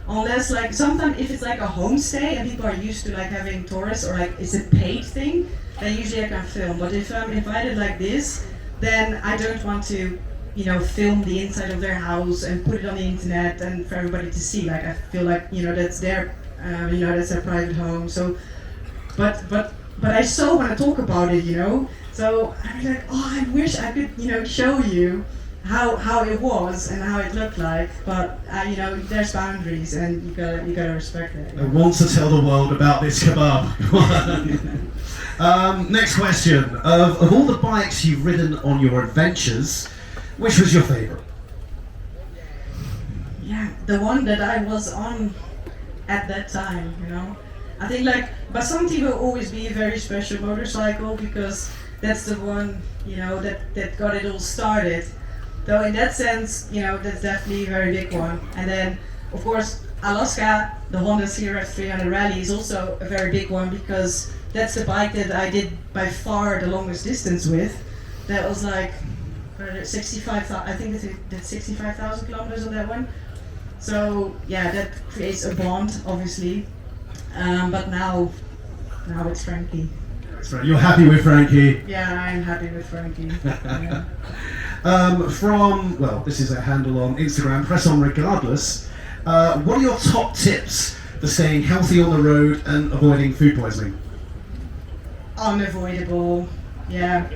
Unless like sometimes if it's like a homestay and people are used to like having tourists or like it's a paid thing, then usually I can film. But if I'm invited like this, then I don't want to, film the inside of their house and put it on the internet and for everybody to see. Like I feel like that's their, that's their private home. So, but I so want to talk about it, So I'm like, I wish I could, show you how it was and how it looked like, but there's boundaries and you gotta respect that. I want to tell the world about this kebab. Next question: of all the bikes you've ridden on your adventures, which was your favorite? Yeah, the one that I was on at that time. I think but something will always be a very special motorcycle because that's the one that got it all started. So in that sense, that's definitely a very big one. And then, of course, Alaska, the Honda CRF 300 Rally is also a very big one because that's the bike that I did by far the longest distance with. That was like 65. I think they did 65,000 kilometers on that one. So yeah, that creates a bond, obviously. But now it's Frankie. You're happy with Frankie? Yeah, I'm happy with Frankie. Yeah. Well, this is a handle on Instagram, Press On Regardless. What are your top tips for staying healthy on the road and avoiding food poisoning? Unavoidable, yeah.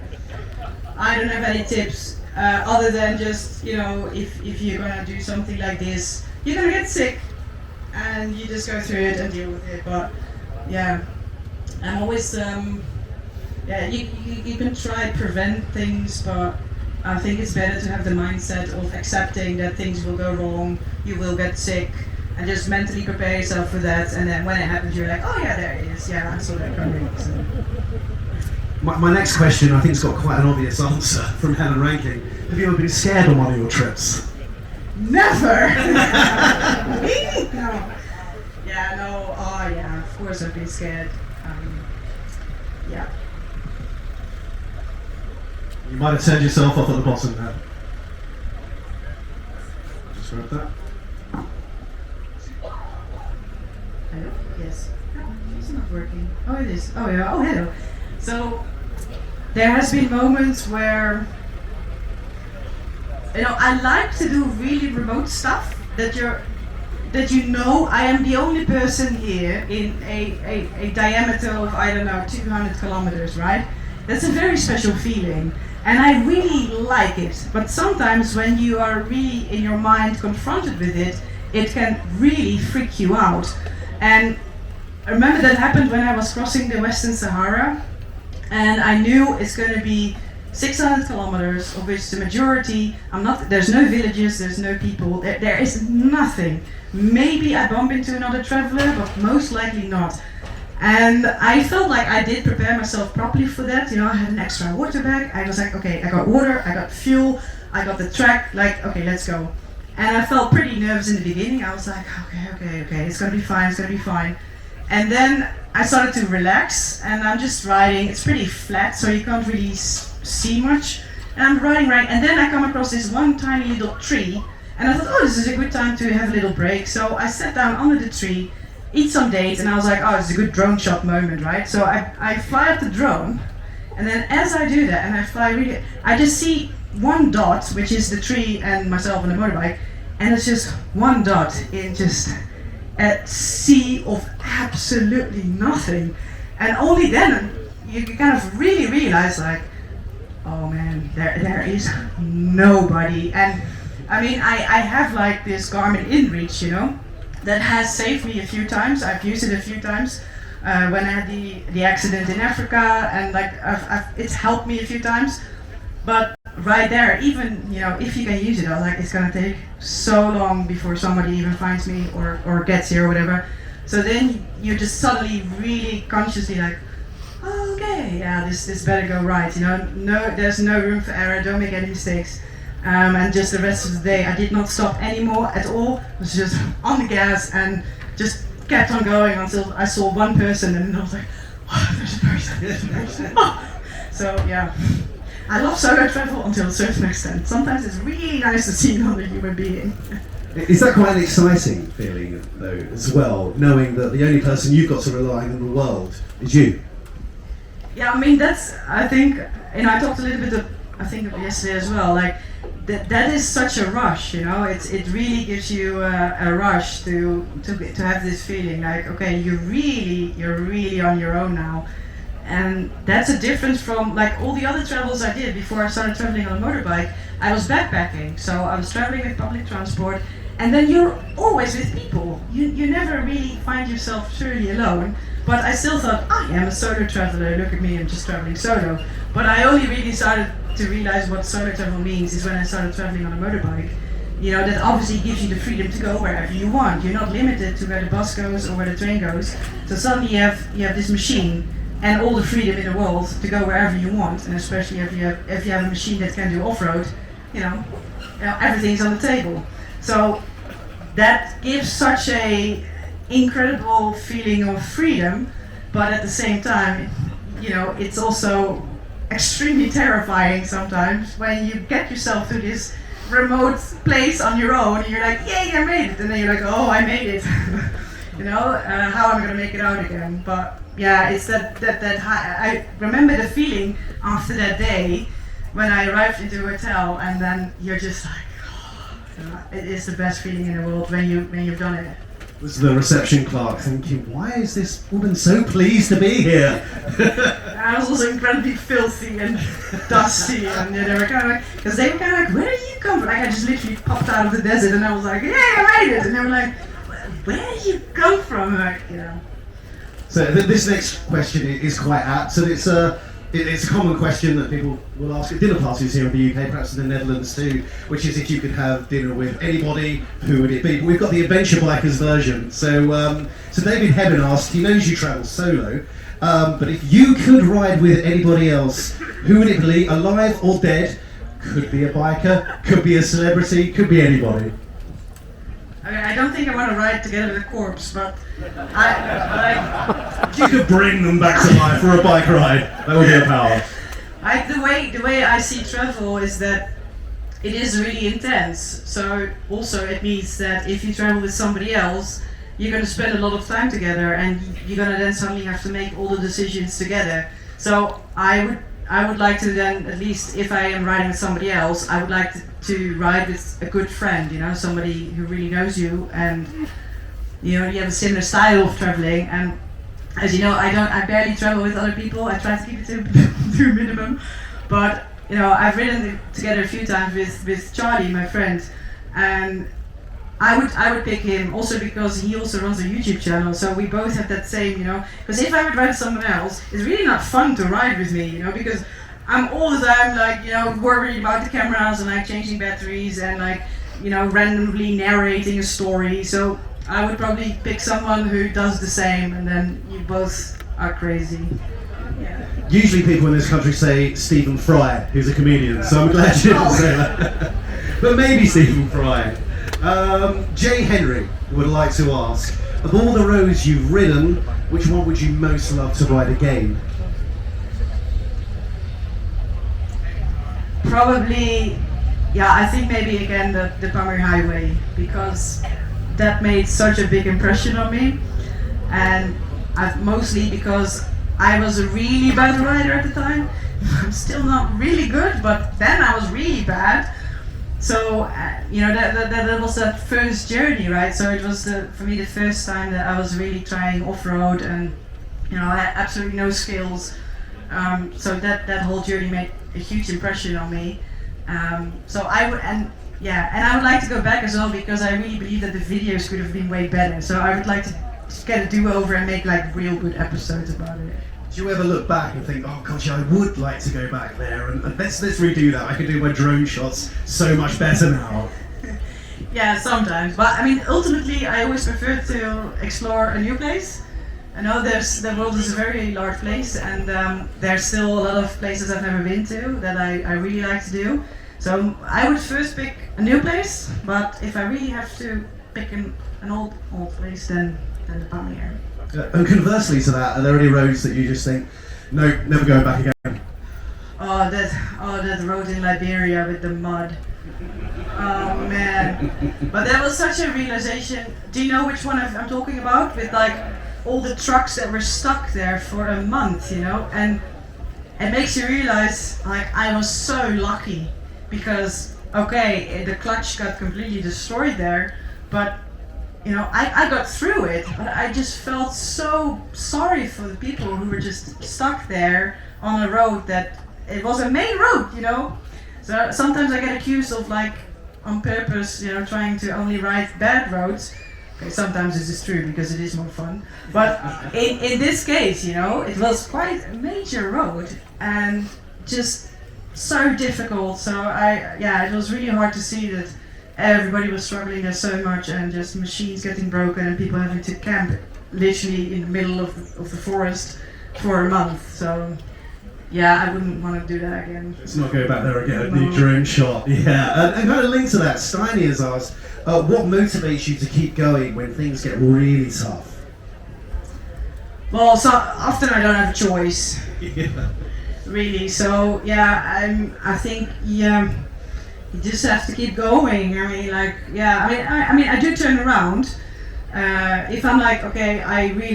I don't have any tips other than just, if you're gonna do something like this, you're gonna get sick and you just go through it and deal with it. But yeah, I'm always, you can try prevent things, but I think it's better to have the mindset of accepting that things will go wrong, you will get sick, and just mentally prepare yourself for that, and then when it happens you're like, oh yeah, there it is, yeah, I saw that coming. So. My next question, I think, has got quite an obvious answer from Helen Ranking. Have you ever been scared on one of your trips? Never! Me? No. Yeah, no, oh yeah, of course I've been scared. Yeah. You might have turned yourself off at the bottom there. Just read that. Hello? Yes. No, it's not working. Oh, it is. Oh, yeah. Oh, hello. So, there has been moments where, I like to do really remote stuff that I am the only person here in a diameter of, 200 kilometers, right? That's a very special feeling. And I really like it. But sometimes when you are really in your mind confronted with it, it can really freak you out. And I remember that happened when I was crossing the Western Sahara. And I knew it's going to be 600 kilometers, of which the majority, there's no villages, there's no people, there is nothing. Maybe I bump into another traveler, but most likely not. And I felt like I did prepare myself properly for that. I had an extra water bag. I was like, okay, I got water, I got fuel, I got the track, okay, let's go. And I felt pretty nervous in the beginning. I was like, okay, it's gonna be fine. And then I started to relax, and I'm just riding. It's pretty flat, so you can't really see much. And I'm riding, and then I come across this one tiny little tree, and I thought, oh, this is a good time to have a little break. So I sat down under the tree, eat some dates, and I was like, oh, it's a good drone shot moment, right? So I fly up the drone, and then as I do that, and I fly I just see one dot, which is the tree and myself on the motorbike, and it's just one dot in just a sea of absolutely nothing. And only then you kind of really realize, like, oh man, there is nobody. And I mean, I have like this Garmin InReach, that has saved me a few times. I've used it a few times when I had the accident in Africa, and like it's helped me a few times. But right there, even if you can use it, I was like, it's gonna take so long before somebody even finds me or gets here or whatever. So then you just suddenly really consciously like, oh, okay, yeah, this better go right. No, there's no room for error. Don't make any mistakes. And just the rest of the day, I did not stop anymore at all. I was just on the gas and just kept on going until I saw one person, and then I was like, oh, there's a person. So yeah, I love solo travel until a certain extent. Sometimes it's really nice to see another human being. Is that quite an exciting feeling, though, as well, knowing that the only person you've got to rely on in the world is you? Yeah, I mean, I think, I talked a little bit yesterday as well, like, that is such a rush, it really gives you a rush to have this feeling like, okay, you're really on your own now. And that's a difference from like all the other travels I did before I started traveling on a motorbike. I was backpacking, so I was traveling with public transport, and then you're always with people. You never really find yourself truly alone. But I still thought, I am a solo traveler, look at me, I'm just traveling solo. But I only really started to realize what solo travel means is when I started traveling on a motorbike. That obviously gives you the freedom to go wherever you want. You're not limited to where the bus goes or where the train goes. So suddenly you have this machine and all the freedom in the world to go wherever you want. And especially if you have a machine that can do off-road, everything's on the table. So that gives such a incredible feeling of freedom, but at the same time, it's also extremely terrifying sometimes when you get yourself to this remote place on your own and you're like, yay, I made it, and then you're like, oh, I made it. You know, how am I gonna make it out again? But yeah, it's that high. I remember the feeling after that day when I arrived into a hotel, and then you're just like, oh, you know, it is the best feeling in the world when you've done it. Was the reception clerk thinking, why is this woman so pleased to be here? I was also incredibly filthy and dusty, and they were kind of like, because they were kind of like, where do you come from? Like, I just literally popped out of the desert, and I was like, yeah, I made it, and they were like, where do you come from? Like, you know. So this next question is quite apt. So it's a common question that people will ask at dinner parties here in the UK, perhaps in the Netherlands too, which is if you could have dinner with anybody, who would it be? But we've got the adventure bikers version. So David Hebben asked, he knows you travel solo, but if you could ride with anybody else, who would it be, alive or dead? Could be a biker, could be a celebrity, could be anybody. I don't think I want to ride together with a corpse, but If you could bring them back to life for a bike ride, that would be a power. The way I see travel is that it is really intense. So also it means that if you travel with somebody else, you're going to spend a lot of time together, and you're going to then suddenly have to make all the decisions together. So I would like to then, at least if I am riding with somebody else, I would like to ride with a good friend, you know, somebody who really knows you, and you know, you have a similar style of traveling. And as you know, I barely travel with other people. I try to keep it to a minimum. But you know, I've ridden together a few times with Charlie, my friend, and I would pick him also because he also runs a YouTube channel, so we both have that same, you know, because if I would ride with someone else, it's really not fun to ride with me, you know, because I'm all the time like, you know, worried about the cameras and like changing batteries and like, you know, randomly narrating a story. So I would probably pick someone who does the same, and then you both are crazy. Yeah. Usually people in this country say Stephen Fry, who's a comedian, so I'm glad you didn't say that. But maybe Stephen Fry. Jay Henry would like to ask, of all the roads you've ridden, which one would you most love to ride again? Probably, yeah, I think maybe again the Pamir Highway, because that made such a big impression on me, and mostly because I was a really bad rider at the time. I'm still not really good, but then I was really bad. So you know, that was that first journey, right? So it was for me the first time that I was really trying off-road, and you know, I had absolutely no skills. So that whole journey made a huge impression on me. So I would, and I would like to go back as well, because I really believe that the videos could have been way better. So I would like to just get a do-over and make like real good episodes about it. Do you ever look back and think, oh gosh, I would like to go back there, and let's redo that. I can do my drone shots so much better now. Yeah, sometimes. But I mean, ultimately, I always prefer to explore a new place. I know the world is a very large place, and there's still a lot of places I've never been to that I really like to do. So I would first pick a new place, but if I really have to pick an old place, then the Pamir. And conversely to that, are there any roads that you just think, no, never going back again? Oh, that road in Liberia with the mud. Oh man. But that was such a realization. Do you know which one I'm talking about? With like all the trucks that were stuck there for a month, you know? And it makes you realize, like, I was so lucky, because, okay, the clutch got completely destroyed there, but you know, I got through it, but I just felt so sorry for the people who were just stuck there on a road that it was a main road, you know. So sometimes I get accused of, like, on purpose, you know, trying to only ride bad roads. Okay, sometimes this is true because it is more fun, but in this case, you know, it was quite a major road and just so difficult. So it was really hard to see that everybody was struggling there so much, and just machines getting broken and people having to camp literally in the middle of the forest for a month. So yeah, I wouldn't want to do that again. Let's not go back there again. The drone shot. Yeah, and kind of linked to that, Steiny has asked, what motivates you to keep going when things get really tough? Well, so often I don't have a choice. Yeah. really. So yeah, I think yeah, you just have to keep going. I mean, like yeah, I mean, I do turn around. If I'm like, okay,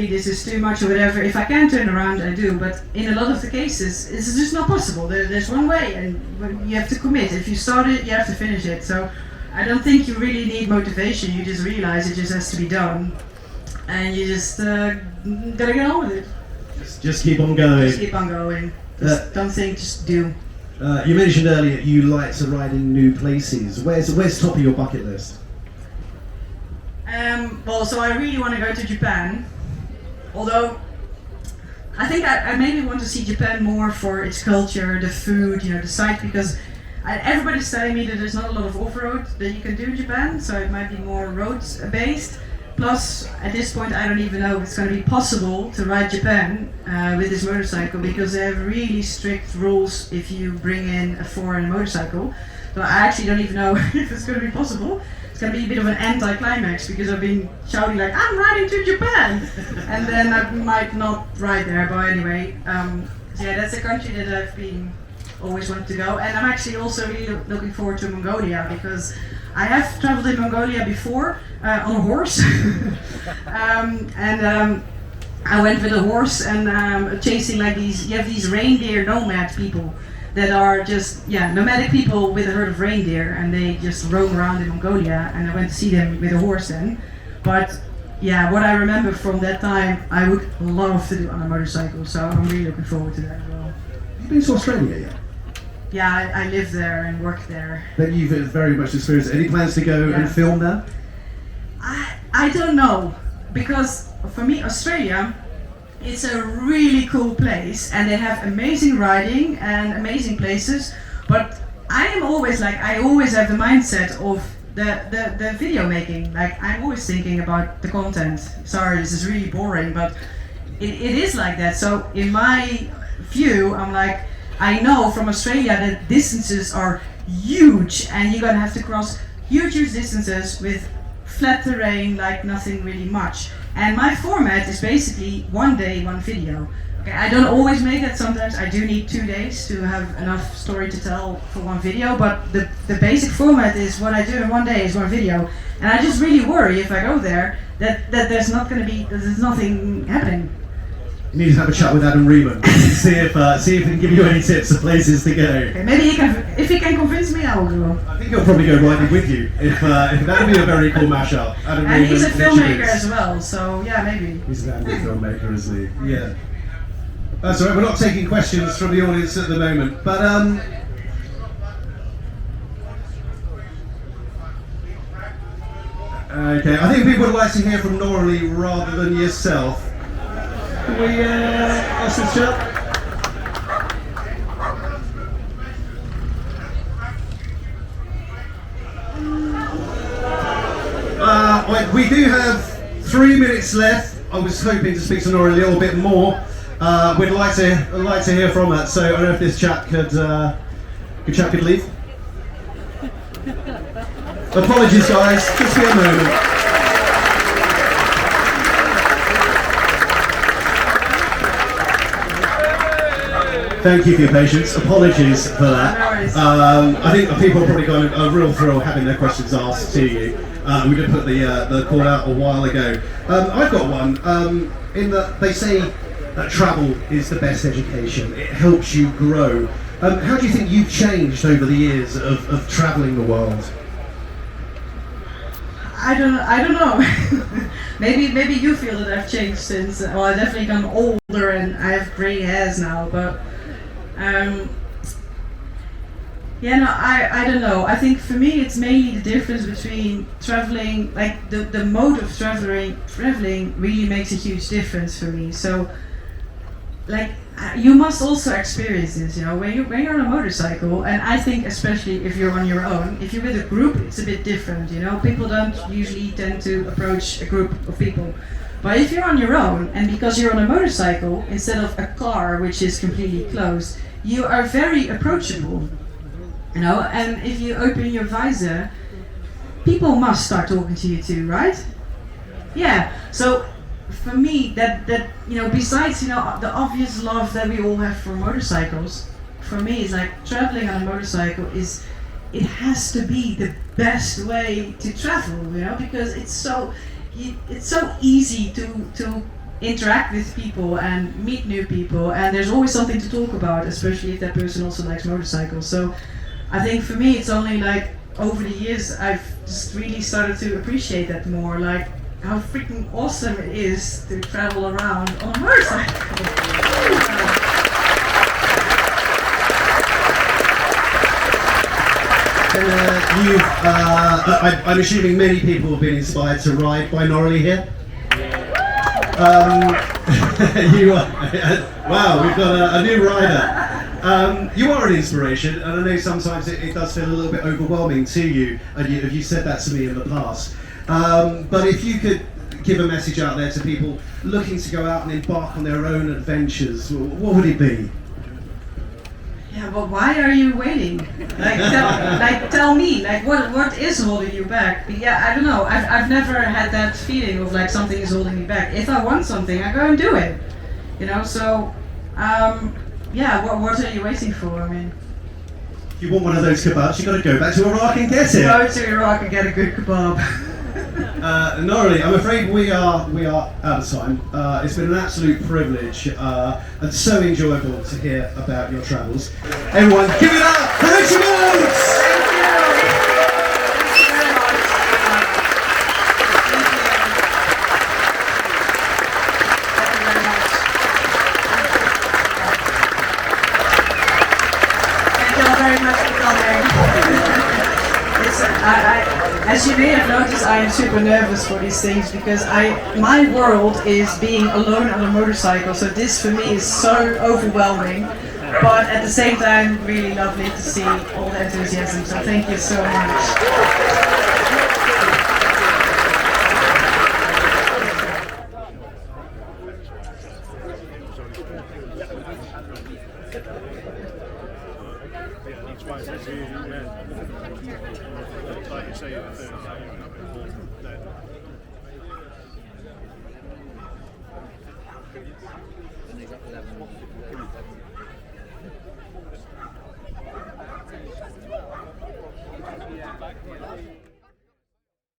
this is too much or whatever, if I can turn around, I do. But in a lot of the cases, it's just not possible. There's one way, and you have to commit. If you start it, you have to finish it. So I don't think you really need motivation. You just realize it just has to be done, and you just gotta get on with it. Just keep on going. Just keep on going. Just don't think, just do. You mentioned earlier you like to ride in new places. Where's top of your bucket list? Well, so I really want to go to Japan, although I think I maybe want to see Japan more for its culture, the food, the site, because everybody's telling me that there's not a lot of off-road that you can do in Japan, so it might be more road-based. Plus, at this point, I don't even know if it's going to be possible to ride Japan with this motorcycle, because they have really strict rules if you bring in a foreign motorcycle. So I actually don't even know if it's going to be possible. It's going to be a bit of an anti-climax, because I've been shouting like, I'm riding to Japan! And then I might not ride there, but anyway. So yeah, that's a country that I've always wanted to go. And I'm actually also really looking forward to Mongolia, because I have traveled in Mongolia before on a horse. I went with a horse and chasing like you have these reindeer nomad people that are just, nomadic people with a herd of reindeer, and they just roam around in Mongolia, and I went to see them with a horse then. But yeah, what I remember from that time, I would love to do on a motorcycle, so I'm really looking forward to that as well. Have you been to Australia yet? Yeah, I live there and work there. Then you've very much experienced. Any plans to go and film there? I don't know, because for me, Australia, it's a really cool place, and they have amazing riding and amazing places, but I am always like, I always have the mindset of the video making. Like, I'm always thinking about the content. Sorry, this is really boring, but it is like that. So in my view, I'm like, I know from Australia that distances are huge, and you're gonna have to cross huge distances with flat terrain, like nothing really much. And my format is basically one day, one video. Okay, I don't always make that. Sometimes I do need 2 days to have enough story to tell for one video, but the basic format is what I do in one day is one video. And I just really worry if I go there that there's nothing happening. You need to have a chat with Adam Reeman. see if he can give you any tips of places to go. Okay, maybe if he can convince me, I will go. I think he'll probably go riding with you. If that would be a very cool mashup. Adam and Reeman, he's a filmmaker as well, so yeah, maybe. He's a very good filmmaker, isn't he? Yeah. That's all right. We're not taking questions from the audience at the moment, but okay. I think people would like to hear from Noraly rather than yourself. Can we ask this chap? We do have 3 minutes left. I was hoping to speak to Noraly a little bit more. We'd like to hear from her. So I don't know if this chap could leave. Apologies, guys. Just be a moment. Thank you for your patience. Apologies for that. I think people are probably going a real thrill having their questions asked to you. We did put the call out a while ago. I've got one. In that they say that travel is the best education. It helps you grow. How do you think you've changed over the years of travelling the world? I don't know. maybe you feel that I've changed since. Well, I've definitely gotten older and I have grey hairs now, but. I don't know. I think for me it's mainly the difference between traveling, like the mode of traveling really makes a huge difference for me. So, like, you must also experience this, when you're on a motorcycle, and I think especially if you're on your own, if you're with a group, it's a bit different, People don't usually tend to approach a group of people. But if you're on your own, and because you're on a motorcycle, instead of a car which is completely closed, you are very approachable, and if you open your visor, people must start talking to you too, right? Yeah, so for me, that besides the obvious love that we all have for motorcycles, for me it's like traveling on a motorcycle it has to be the best way to travel, because it's so easy to interact with people and meet new people, and there's always something to talk about, especially if that person also likes motorcycles. So I think for me it's only like over the years I've just really started to appreciate that more, like how freaking awesome it is to travel around on a motorcycle. I'm assuming many people have been inspired to ride by Noraly here. You are, wow, we've got a new rider. You are an inspiration, and I know sometimes it does feel a little bit overwhelming to you, and you've said that to me in the past. But if you could give a message out there to people looking to go out and embark on their own adventures, what would it be? Yeah, but why are you waiting? Tell me, what is holding you back? Yeah, I don't know. I've never had that feeling of like something is holding me back. If I want something, I go and do it. So yeah, what are you waiting for? I mean, if you want one of those kebabs, you got to go back to Iraq and get it. Go to Iraq and get a good kebab. Noraly, I'm afraid we are out of time. It's been an absolute privilege and so enjoyable to hear about your travels. Everyone, give it up for Richard Motes! As you may have noticed, I am super nervous for these things because my world is being alone on a motorcycle, so this for me is so overwhelming, but at the same time really lovely to see all the enthusiasm, so thank you so much.